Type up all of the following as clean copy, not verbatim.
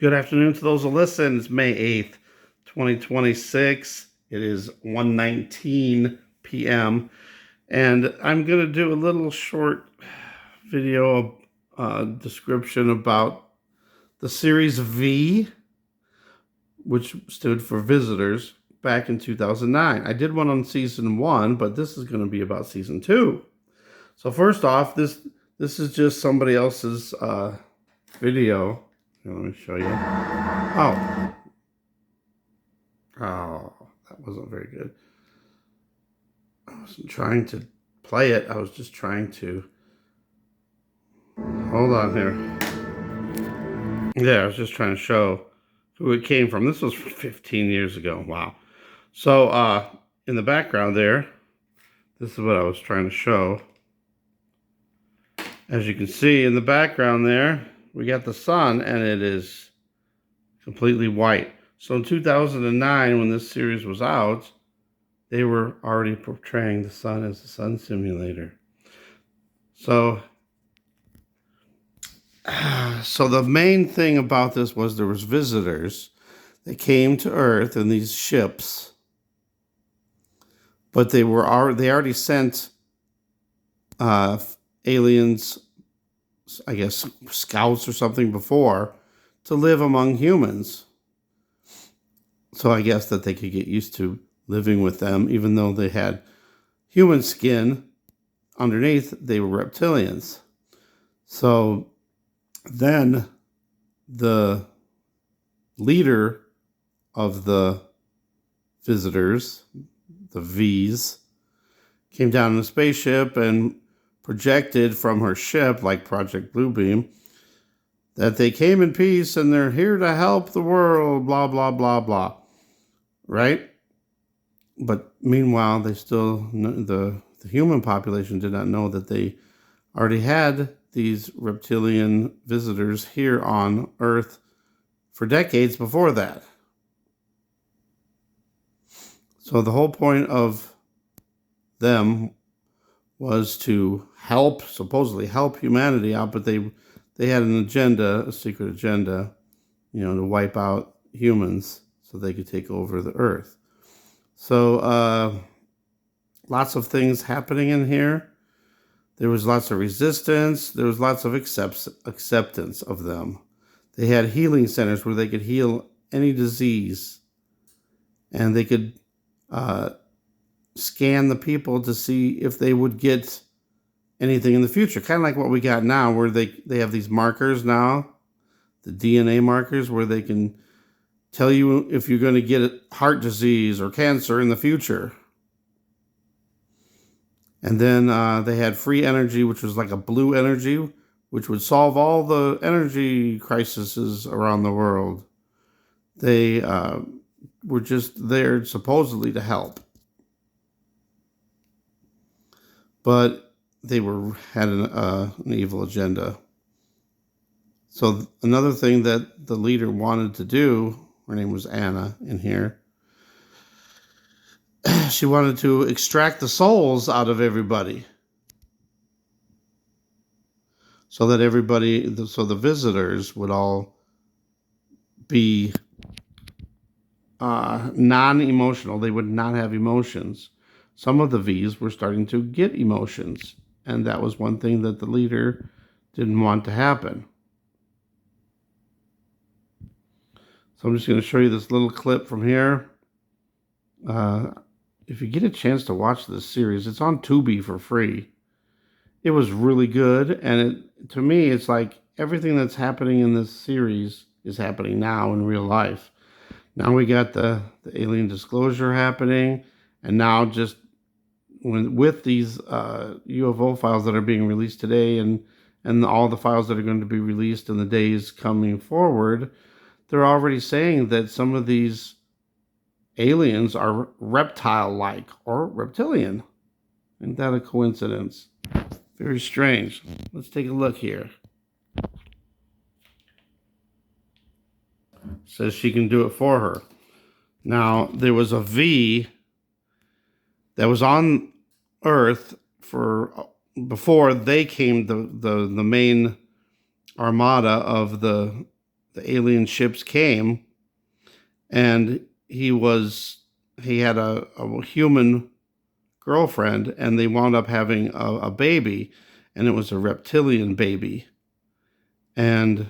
Good afternoon to those who listen. It's May 8th, 2026. It is 1:19 p.m. And I'm going to do a little short video description about the series V, which stood for Visitors, back in 2009. I did one on season 1, but this is going to be about season 2. So first off, this is just somebody else's video. Here, let me show you. Oh, that wasn't very good. I wasn't trying to play it. I was just trying to. Hold on here. Yeah, I was just trying to show who it came from. This was 15 years ago. Wow. So, in the background there, this is what I was trying to show. As you can see in the background there, we got the sun, and it is completely white. So in 2009, when this series was out, they were already portraying the sun as a sun simulator. So the main thing about this was there was visitors that came to Earth in these ships, but they already sent aliens, I guess scouts or something, before to live among humans. So I guess that they could get used to living with them, even though they had human skin underneath, they were reptilians. So then the leader of the visitors, the V's, came down in a spaceship and projected from her ship, like Project Bluebeam, that they came in peace and they're here to help the world, blah, blah, blah, blah. Right? But meanwhile, they still, the human population did not know that they already had these reptilian visitors here on Earth for decades before that. So the whole point of them was to supposedly help humanity out, but they had an agenda, a secret agenda, to wipe out humans so they could take over the Earth. So lots of things happening in here. There was lots of resistance. There was lots of acceptance of them. They had healing centers where they could heal any disease, and they could scan the people to see if they would get anything in the future. Kind of like what we got now, where they have these markers now, the DNA markers, where they can tell you if you're going to get heart disease or cancer in the future. And then they had free energy, which was like a blue energy, which would solve all the energy crises around the world. They were just there supposedly to help. But they had an evil agenda. So another thing that the leader wanted to do, her name was Anna in here, she wanted to extract the souls out of everybody. So that the visitors would all be non-emotional. They would not have emotions. Some of the V's were starting to get emotions. And that was one thing that the leader didn't want to happen. So I'm just going to show you this little clip from here. If you get a chance to watch this series, it's on Tubi for free. It was really good. And to me, it's like everything that's happening in this series is happening now in real life. Now we got the alien disclosure happening. And now just with these UFO files that are being released today and all the files that are going to be released in the days coming forward, they're already saying that some of these aliens are reptile-like or reptilian. Isn't that a coincidence? Very strange. Let's take a look here. Says she can do it for her. Now, there was a V that was on Earth before they came, the main armada of the the alien ships came, and he had a human girlfriend, and they wound up having a baby, and it was a reptilian baby. And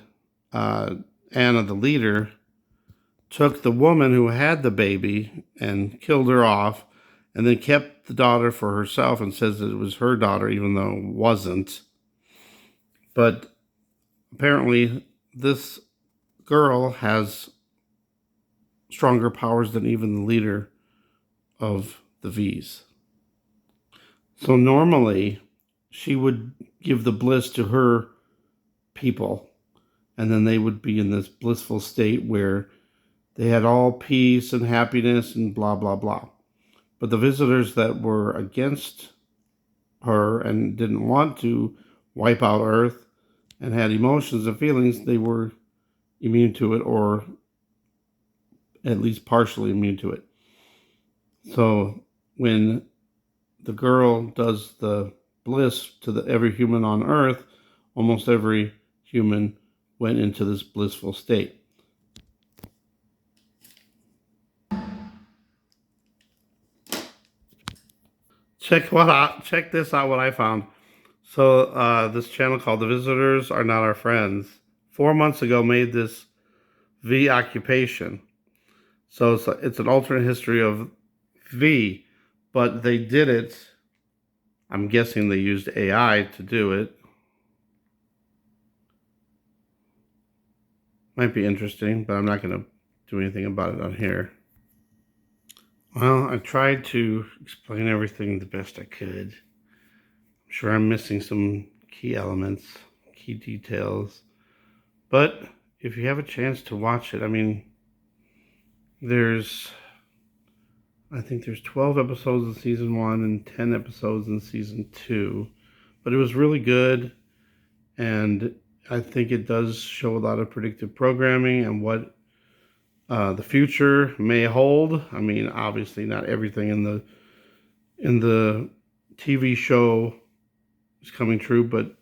Anna, the leader, took the woman who had the baby and killed her off, and then kept the daughter for herself and says that it was her daughter, even though it wasn't. But apparently, this girl has stronger powers than even the leader of the V's. So normally, she would give the bliss to her people, and then they would be in this blissful state where they had all peace and happiness and blah, blah, blah. But the visitors that were against her and didn't want to wipe out Earth and had emotions and feelings, they were immune to it, or at least partially immune to it. So when the girl does the bliss to every human on Earth, almost every human went into this blissful state. Check this out, what I found. So this channel called The Visitors Are Not Our Friends 4 months ago made this V occupation. So it's an alternate history of V, but they did it, I'm guessing they used AI to do it. Might be interesting, but I'm not going to do anything about it on here. Well, I tried to explain everything the best I could. I'm sure I'm missing some key elements, key details. But if you have a chance to watch it, I mean, I think there's 12 episodes in season 1 and 10 episodes in season 2. But it was really good, and I think it does show a lot of predictive programming and what the future may hold. I mean, obviously not everything in the TV show is coming true, but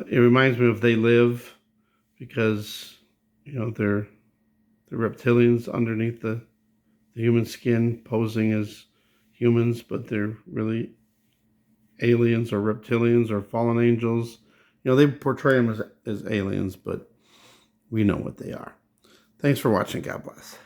it reminds me of They Live, because they're reptilians underneath the human skin, posing as humans, but they're really aliens or reptilians or fallen angels. They portray them as aliens, but we know what they are. Thanks for watching. God bless.